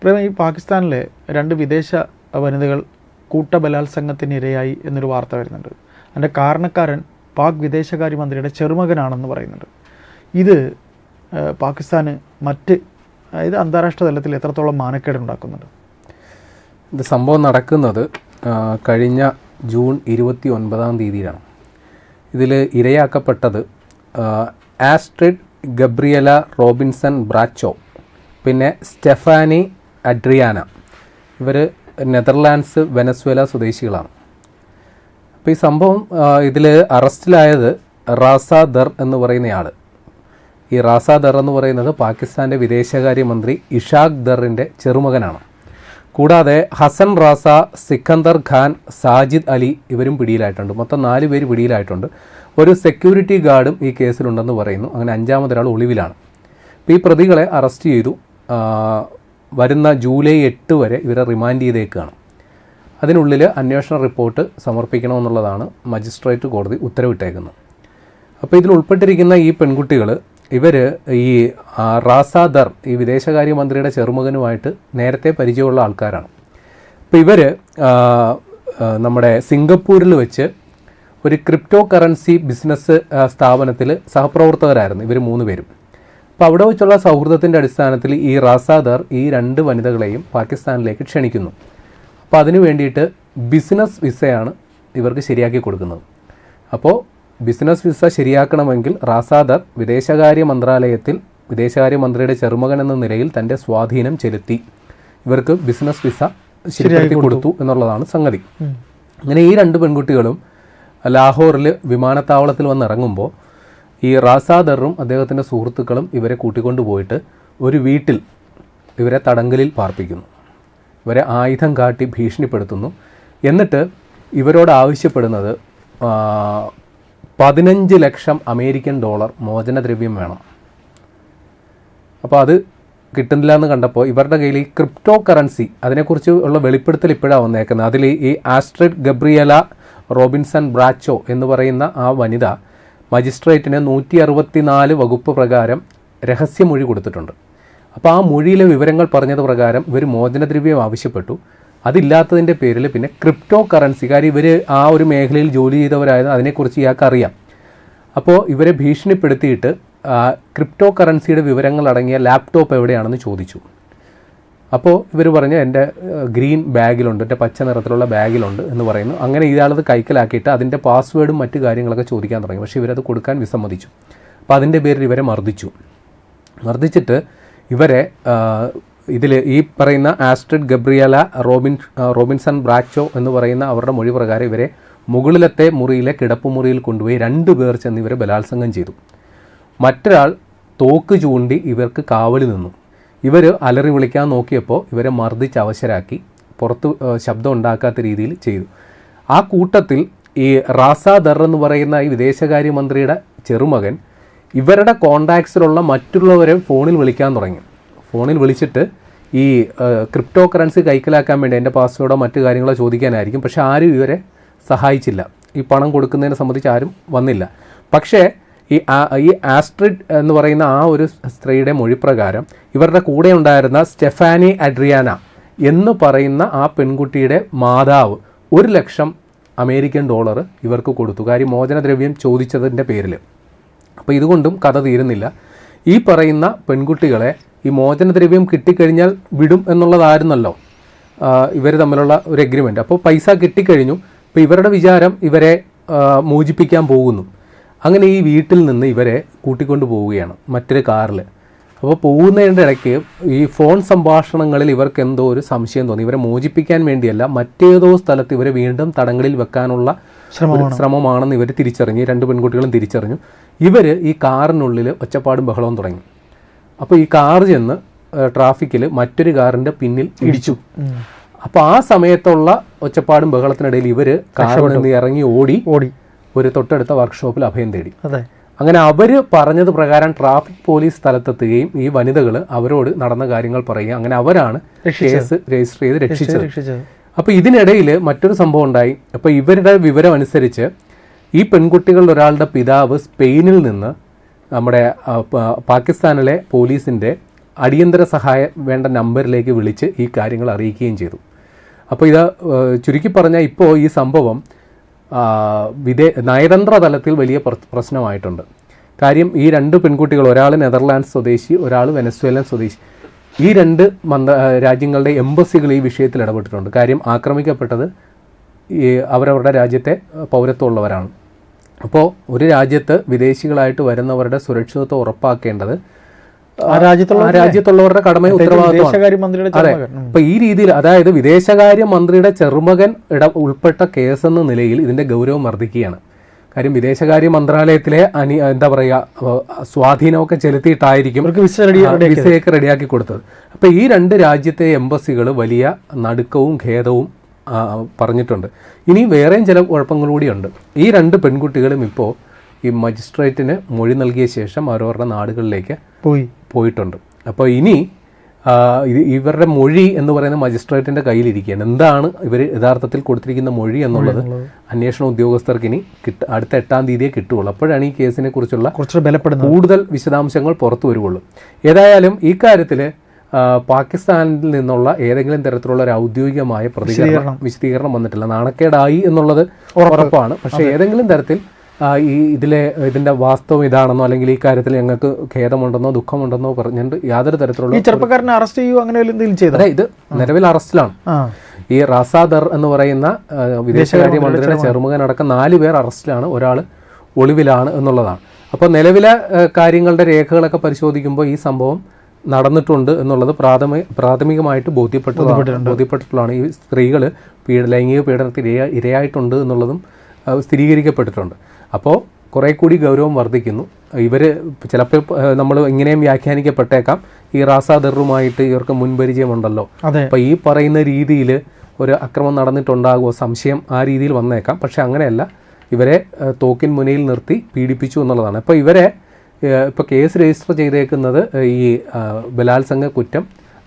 പ്രേമ, ഈ പാകിസ്ഥാനിലെ 2 വിദേശ വനിതകൾ കൂട്ടബലാത്സംഗത്തിനിരയായി എന്നൊരു വാർത്ത വരുന്നുണ്ട്. അതിൻ്റെ കാരണക്കാരൻ പാക് വിദേശകാര്യമന്ത്രിയുടെ ചെറുമകനാണെന്ന് പറയുന്നുണ്ട്. ഇത് പാകിസ്ഥാന് അതായത് അന്താരാഷ്ട്ര തലത്തിൽ എത്രത്തോളം മാനക്കേടുണ്ടാക്കുന്നുണ്ട്? ഇത് സംഭവം നടക്കുന്നത് കഴിഞ്ഞ ജൂൺ 29 ഇതിൽ ഇരയാക്കപ്പെട്ടത് ആസ്ട്രിഡ് ഗബ്രിയല റോബിൻസൺ ബ്രാച്ചോ, പിന്നെ സ്റ്റെഫാനി അഡ്രിയാന. ഇവർ നെതർലാൻഡ്സ് വെനസ്വേല സ്വദേശികളാണ്. അപ്പോൾ ഈ സംഭവം ഇതിൽ അറസ്റ്റിലായത് റാസ ദർ എന്ന് പറയുന്നയാൾ. ഈ റാസ ദർ എന്ന് പറയുന്നത് പാകിസ്ഥാൻ്റെ വിദേശകാര്യമന്ത്രി ഇഷാഖ് ദറിൻ്റെ ചെറുമകനാണ്. കൂടാതെ ഹസൻ റാസ, സിക്കന്ദർ ഖാൻ, സാജിദ് അലി ഇവരും പിടിയിലായിട്ടുണ്ട്. മൊത്തം 4 പേര് പിടിയിലായിട്ടുണ്ട്. ഒരു സെക്യൂരിറ്റി ഗാർഡും ഈ കേസിലുണ്ടെന്ന് പറയുന്നു. അങ്ങനെ 5ാമതൊരാൾ ഒളിവിലാണ്. അപ്പോൾ ഈ പ്രതികളെ അറസ്റ്റ് ചെയ്തു. വരുന്ന ജൂലൈ 8 വരെ ഇവരെ റിമാൻഡ് ചെയ്തേക്കുകയാണ്. അതിനുള്ളിൽ അന്വേഷണ റിപ്പോർട്ട് സമർപ്പിക്കണമെന്നുള്ളതാണ് മജിസ്ട്രേറ്റ് കോടതി ഉത്തരവിട്ടേക്കുന്നത്. അപ്പോൾ ഇതിൽ ഉൾപ്പെട്ടിരിക്കുന്ന ഈ പെൺകുട്ടികൾ ഇവർ ഈ റാസ ദർ, ഈ വിദേശകാര്യമന്ത്രിയുടെ ചെറുമകനുമായിട്ട് നേരത്തെ പരിചയമുള്ള ആൾക്കാരാണ്. അപ്പോൾ ഇവർ നമ്മുടെ സിംഗപ്പൂരിൽ വെച്ച് ഒരു ക്രിപ്റ്റോ കറൻസി ബിസിനസ് സ്ഥാപനത്തിൽ സഹപ്രവർത്തകരായിരുന്നു ഇവർ 3 പേരും. അപ്പോൾ അവിടെ വെച്ചുള്ള സൗഹൃദത്തിൻ്റെ അടിസ്ഥാനത്തിൽ ഈ റാസ ദർ ഈ 2 വനിതകളെയും പാകിസ്ഥാനിലേക്ക് ക്ഷണിക്കുന്നു. അപ്പോൾ അതിനു വേണ്ടിയിട്ട് ബിസിനസ് വിസയാണ് ഇവർക്ക് ശരിയാക്കി കൊടുക്കുന്നത്. അപ്പോൾ ബിസിനസ് വിസ ശരിയാക്കണമെങ്കിൽ റാസ ദർ വിദേശകാര്യ മന്ത്രാലയത്തിൽ വിദേശകാര്യമന്ത്രിയുടെ ചെറുമകൻ എന്ന നിലയിൽ തൻ്റെ സ്വാധീനം ചെലുത്തി ഇവർക്ക് ബിസിനസ് വിസ ശരിയാക്കി കൊടുത്തു എന്നുള്ളതാണ് സംഗതി. അങ്ങനെ ഈ 2 പെൺകുട്ടികളും ലാഹോറിൽ വിമാനത്താവളത്തിൽ വന്നിറങ്ങുമ്പോൾ ഈ റാസ ദറും അദ്ദേഹത്തിൻ്റെ സുഹൃത്തുക്കളും ഇവരെ കൂട്ടിക്കൊണ്ടു പോയിട്ട് ഒരു വീട്ടിൽ ഇവരെ തടങ്കലിൽ പാർപ്പിക്കുന്നു. ഇവരെ ആയുധം കാട്ടി ഭീഷണിപ്പെടുത്തുന്നു. എന്നിട്ട് ഇവരോട് ആവശ്യപ്പെടുന്നത് 15 ലക്ഷം അമേരിക്കൻ ഡോളർ മോചനദ്രവ്യം വേണം. അപ്പോൾ അത് കിട്ടുന്നില്ല എന്ന് കണ്ടപ്പോൾ ഇവരുടെ കയ്യിൽ ഈ ക്രിപ്റ്റോ കറൻസി അതിനെക്കുറിച്ച് ഉള്ള വെളിപ്പെടുത്തൽ ഇപ്പോഴാണ് വന്നേക്കുന്നത്. അതിൽ ഈ ആസ്ട്രിഡ് ഗബ്രിയല റോബിൻസൺ ബ്രാച്ചോ എന്ന് പറയുന്ന ആ വനിത മജിസ്ട്രേറ്റിന് 164 വകുപ്പ് പ്രകാരം രഹസ്യമൊഴി കൊടുത്തിട്ടുണ്ട്. അപ്പോൾ ആ മൊഴിയിലെ വിവരങ്ങൾ പറഞ്ഞത് പ്രകാരം ഇവർ മോചനദ്രവ്യം ആവശ്യപ്പെട്ടു. അതില്ലാത്തതിൻ്റെ പേരിൽ പിന്നെ ക്രിപ്റ്റോ കറൻസി, കാര്യം ഇവർ ആ ഒരു മേഖലയിൽ ജോലി ചെയ്തവരായത് അതിനെക്കുറിച്ച് ഇയാൾക്ക് അറിയാം. അപ്പോൾ ഇവരെ ഭീഷണിപ്പെടുത്തിയിട്ട് ക്രിപ്റ്റോ കറൻസിയുടെ വിവരങ്ങൾ അടങ്ങിയ ലാപ്ടോപ്പ് എവിടെയാണെന്ന് ചോദിച്ചു. അപ്പോൾ ഇവർ പറഞ്ഞു എൻ്റെ ഗ്രീൻ ബാഗിലുണ്ട്, എൻ്റെ പച്ച നിറത്തിലുള്ള ബാഗിലുണ്ട് എന്ന് പറയുന്നു. അങ്ങനെ ഇയാളത് കൈക്കലാക്കിയിട്ട് അതിൻ്റെ പാസ്വേഡും മറ്റു കാര്യങ്ങളൊക്കെ ചോദിക്കാൻ തുടങ്ങി. പക്ഷേ ഇവരത് കൊടുക്കാൻ വിസമ്മതിച്ചു. അപ്പോൾ അതിൻ്റെ പേരിൽ ഇവരെ മർദ്ദിച്ചിട്ട് ഇവരെ ഇതിൽ ഈ പറയുന്ന ആസ്ട്രിഡ് ഗബ്രിയല റോബിൻസൺ ബ്രാച്ചോ എന്ന് പറയുന്ന അവരുടെ മൊഴി പ്രകാരം ഇവരെ മുകളിലത്തെ മുറിയിലെ കിടപ്പുമുറിയിൽ കൊണ്ടുപോയി 2 പേർ ചെന്ന് ഇവരെ ബലാത്സംഗം ചെയ്തു. മറ്റൊരാൾ തോക്ക് ചൂണ്ടി ഇവർക്ക് കാവൽ നിന്നു. ഇവർ അലറി വിളിക്കാൻ നോക്കിയപ്പോൾ ഇവരെ മർദ്ദിച്ച് അവശരാക്കി പുറത്ത് ശബ്ദം ഉണ്ടാക്കാത്ത രീതിയിൽ ചെയ്തു. ആ കൂട്ടത്തിൽ ഈ റാസ ദർ എന്ന് പറയുന്ന ഈ വിദേശകാര്യമന്ത്രിയുടെ ചെറുമകൻ ഇവരുടെ കോണ്ടാക്ട്സിലുള്ള മറ്റുള്ളവരെ ഫോണിൽ വിളിക്കാൻ തുടങ്ങി. ഫോണിൽ വിളിച്ചിട്ട് ഈ ക്രിപ്റ്റോ കറൻസി കൈക്കലാക്കാൻ വേണ്ടി എൻ്റെ പാസ്വേഡോ മറ്റു കാര്യങ്ങളോ ചോദിക്കാനായിരിക്കും. പക്ഷേ ആരും ഇവരെ സഹായിച്ചില്ല. ഈ പണം കൊടുക്കുന്നതിനെ സംബന്ധിച്ച് ആരും വന്നില്ല. പക്ഷേ ഈ ആസ്ട്രിഡ് എന്ന് പറയുന്ന ആ ഒരു സ്ത്രീയുടെ മൊഴിപ്രകാരം ഇവരുടെ കൂടെ ഉണ്ടായിരുന്ന സ്റ്റെഫാനി അഡ്രിയാന എന്ന് പറയുന്ന ആ പെൺകുട്ടിയുടെ മാതാവ് 1 ലക്ഷം അമേരിക്കൻ ഡോളർ ഇവർക്ക് കൊടുത്തു, കാര്യം മോചനദ്രവ്യം ചോദിച്ചതിൻ്റെ പേരിൽ. അപ്പോൾ ഇതുകൊണ്ടും കഥ തീരുന്നില്ല. ഈ പറയുന്ന പെൺകുട്ടികളെ ഈ മോചനദ്രവ്യം കിട്ടിക്കഴിഞ്ഞാൽ വിടും എന്നുള്ളതായിരുന്നല്ലോ ഇവർ തമ്മിലുള്ള ഒരു എഗ്രിമെൻറ്റ്. അപ്പോൾ പൈസ കിട്ടിക്കഴിഞ്ഞു. അപ്പോൾ ഇവരുടെ വിചാരം ഇവരെ മോചിപ്പിക്കാൻ പോകുന്നു. അങ്ങനെ ഈ വീട്ടിൽ നിന്ന് ഇവരെ കൂട്ടിക്കൊണ്ട് പോവുകയാണ് മറ്റൊരു കാറിൽ. അപ്പോൾ പോകുന്നതിൻ്റെ ഇടയ്ക്ക് ഈ ഫോൺ സംഭാഷണങ്ങളിൽ ഇവർക്ക് എന്തോ ഒരു സംശയം തോന്നി. ഇവരെ മോചിപ്പിക്കാൻ വേണ്ടിയല്ല, മറ്റേതോ സ്ഥലത്ത് ഇവരെ വീണ്ടും തടങ്കലിൽ വെക്കാനുള്ള ശ്രമമാണെന്ന് ഇവർ തിരിച്ചറിഞ്ഞു. 2 പെൺകുട്ടികളും തിരിച്ചറിഞ്ഞു. ഇവർ ഈ കാറിനുള്ളിൽ ഒച്ചപ്പാടും ബഹളവും തുടങ്ങി. അപ്പോൾ ഈ കാർ ചെന്ന് ട്രാഫിക്കിൽ മറ്റൊരു കാറിൻ്റെ പിന്നിൽ ഇടിച്ചു. അപ്പോൾ ആ സമയത്തുള്ള ഒച്ചപ്പാടും ബഹളത്തിനിടയിൽ ഇവർ കാറിൽ നിന്ന് ഇറങ്ങി ഓടി ഒരു തൊട്ടടുത്ത വർക്ക്ഷോപ്പിൽ അഭയം തേടി. അങ്ങനെ അവർ പറഞ്ഞത് പ്രകാരം ട്രാഫിക് പോലീസ് സ്ഥലത്തെത്തുകയും ഈ വനിതകൾ അവരോട് നടന്ന കാര്യങ്ങൾ പറയുകയും അങ്ങനെ അവരാണ് കേസ് രജിസ്റ്റർ ചെയ്ത് രക്ഷിച്ചത്. അപ്പോൾ ഇതിനിടയിൽ മറ്റൊരു സംഭവം ഉണ്ടായി. അപ്പോൾ ഇവരുടെ വിവരം അനുസരിച്ച് ഈ പെൺകുട്ടികളുടെ ഒരാളുടെ പിതാവ് സ്പെയിനിൽ നിന്ന് നമ്മുടെ പാകിസ്ഥാനിലെ പോലീസിൻ്റെ അടിയന്തര സഹായം വേണ്ട നമ്പറിലേക്ക് വിളിച്ച് ഈ കാര്യങ്ങൾ അറിയിക്കുകയും ചെയ്തു. അപ്പോൾ ഇത് ചുരുക്കി പറഞ്ഞാൽ ഇപ്പോൾ ഈ സംഭവം നയതന്ത്ര തലത്തിൽ വലിയ പ്രശ്നമായിട്ടുണ്ട്. കാര്യം ഈ 2 പെൺകുട്ടികൾ, ഒരാൾ നെതർലാൻഡ്സ് സ്വദേശി, ഒരാൾ വെനസ്വേലൻ സ്വദേശി, ഈ 2 രാജ്യങ്ങളുടെ എംബസികൾ ഈ വിഷയത്തിൽ ഇടപെട്ടിട്ടുണ്ട്. കാര്യം ആക്രമിക്കപ്പെട്ടത് അവരവരുടെ രാജ്യത്തെ പൗരത്വമുള്ളവരാണ്. അപ്പോൾ ഒരു രാജ്യത്ത് വിദേശികളായിട്ട് വരുന്നവരുടെ സുരക്ഷിതത്വം ഉറപ്പാക്കേണ്ടത് ആ രാജ്യത്തുള്ളവരുടെ കടമയും ഉത്തരവാദിത്വമാണ്. അതെ. അപ്പൊ ഈ രീതിയിൽ, അതായത് വിദേശകാര്യ മന്ത്രിയുടെ ചെറുമകൻ ഉൾപ്പെട്ട കേസെന്ന നിലയിൽ ഇതിന്റെ ഗൗരവം വർദ്ധിക്കുകയാണ്. കാര്യം വിദേശകാര്യ മന്ത്രാലയത്തിലെ എന്താ പറയുക സ്വാധീനമൊക്കെ ചെലുത്തിയിട്ടായിരിക്കും വിസയൊക്കെ റെഡിയാക്കി കൊടുത്തത്. അപ്പൊ ഈ 2 രാജ്യത്തെ എംബസികൾ വലിയ നടുക്കവും ഖേദവും പറഞ്ഞിട്ടുണ്ട്. ഇനി വേറെയും ചില കുഴപ്പങ്ങൾ കൂടിയുണ്ട്. ഈ 2 പെൺകുട്ടികളും ഇപ്പോൾ ഈ മജിസ്ട്രേറ്റിന് മൊഴി നൽകിയ ശേഷം അവരവരുടെ നാടുകളിലേക്ക് പോയിട്ടുണ്ട്. അപ്പോൾ ഇനി ഇവരുടെ മൊഴി എന്ന് പറയുന്ന മജിസ്ട്രേറ്റിന്റെ കയ്യിലിരിക്കുകയാണ്. എന്താണ് ഇവർ യഥാർത്ഥത്തിൽ കൊടുത്തിരിക്കുന്ന മൊഴി എന്നുള്ളത് അന്വേഷണ ഉദ്യോഗസ്ഥർക്ക് ഇനി അടുത്ത 8-ാം തീയതിയെ കിട്ടുകയുള്ളൂ. അപ്പോഴാണ് ഈ കേസിനെ കുറിച്ചുള്ള കൂടുതൽ വിശദാംശങ്ങൾ പുറത്തു വരുള്ളൂ. ഏതായാലും ഈ കാര്യത്തിൽ പാകിസ്ഥാനിൽ നിന്നുള്ള ഏതെങ്കിലും തരത്തിലുള്ള ഒരു ഔദ്യോഗികമായ വിശദീകരണം വന്നിട്ടില്ല. നാണക്കേടായി എന്നുള്ളത് ഉറപ്പാണ്. പക്ഷേ ഏതെങ്കിലും തരത്തിൽ ഇതിന്റെ വാസ്തവം ഇതാണെന്നോ അല്ലെങ്കിൽ ഈ കാര്യത്തിൽ ഞങ്ങൾക്ക് ഖേദമുണ്ടെന്നോ ദുഃഖമുണ്ടെന്നോ പറഞ്ഞിട്ട് യാതൊരു തരത്തിലുള്ള ചെറുപ്പക്കാരനെ അറസ്റ്റ് ചെയ്യുക അങ്ങനെ അതെ, ഇത് നിലവിൽ അറസ്റ്റിലാണ്. ഈ റാസാദർ എന്ന് പറയുന്ന വിദേശകാര്യ മന്ത്രിയുടെ ചെറുമകൻ അടക്കം 4 പേർ അറസ്റ്റിലാണ്, ഒരാൾ ഒളിവിലാണ് എന്നുള്ളതാണ്. അപ്പോൾ നിലവിലെ കാര്യങ്ങളുടെ രേഖകളൊക്കെ പരിശോധിക്കുമ്പോൾ ഈ സംഭവം നടന്നിട്ടുണ്ട് എന്നുള്ളത് പ്രാഥമികമായിട്ട് ബോധ്യപ്പെട്ടിട്ടുള്ളതാണ്. ഈ സ്ത്രീകൾ ലൈംഗിക പീഡനത്തിന് ഇരയായിട്ടുണ്ട് എന്നുള്ളതും സ്ഥിരീകരിക്കപ്പെട്ടിട്ടുണ്ട്. അപ്പോൾ കുറേ കൂടി ഗൗരവം വർദ്ധിക്കുന്നു. ഇവർ ചിലപ്പോൾ നമ്മൾ ഇങ്ങനെയും വ്യാഖ്യാനിക്കപ്പെട്ടേക്കാം, ഈ റാസാദറുമായിട്ട് ഇവർക്ക് മുൻപരിചയമുണ്ടല്ലോ, അപ്പോൾ ഈ പറയുന്ന രീതിയിൽ ഒരു അക്രമം നടന്നിട്ടുണ്ടാകുമോ സംശയം ആ രീതിയിൽ വന്നേക്കാം. പക്ഷെ അങ്ങനെയല്ല, ഇവരെ തോക്കിൻ മുനയിൽ നിർത്തി പീഡിപ്പിച്ചു എന്നുള്ളതാണ്. അപ്പോൾ ഇവരെ ഇപ്പോൾ കേസ് രജിസ്റ്റർ ചെയ്തേക്കുന്നത് ഈ ബലാത്സംഗ കുറ്റം,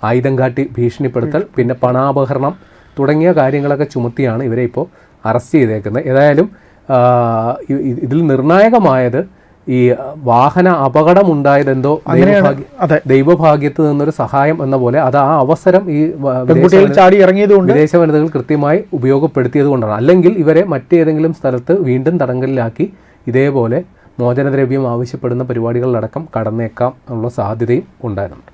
ആയുധം കാട്ടി ഭീഷണിപ്പെടുത്തൽ, പിന്നെ പണാപഹരണം തുടങ്ങിയ കാര്യങ്ങളൊക്കെ ചുമത്തിയാണ് ഇവരെ ഇപ്പോൾ അറസ്റ്റ് ചെയ്തേക്കുന്നത്. ഏതായാലും ഇതിൽ നിർണായകമായത് ഈ വാഹന അപകടമുണ്ടായതെന്തോ ദൈവഭാഗ്യത്ത് നിന്നൊരു സഹായം എന്ന പോലെ അത് ആ അവസരം ഈ വിദേശ വനിതകൾ കൃത്യമായി ഉപയോഗപ്പെടുത്തിയത് കൊണ്ടാണ്. അല്ലെങ്കിൽ ഇവരെ മറ്റേതെങ്കിലും സ്ഥലത്ത് വീണ്ടും തടങ്കലിലാക്കി ഇതേപോലെ മോചനദ്രവ്യം ആവശ്യപ്പെടുന്ന പരിപാടികളിലടക്കം കടന്നേക്കാം എന്നുള്ള സാധ്യതയും ഉണ്ടായിരുന്നു.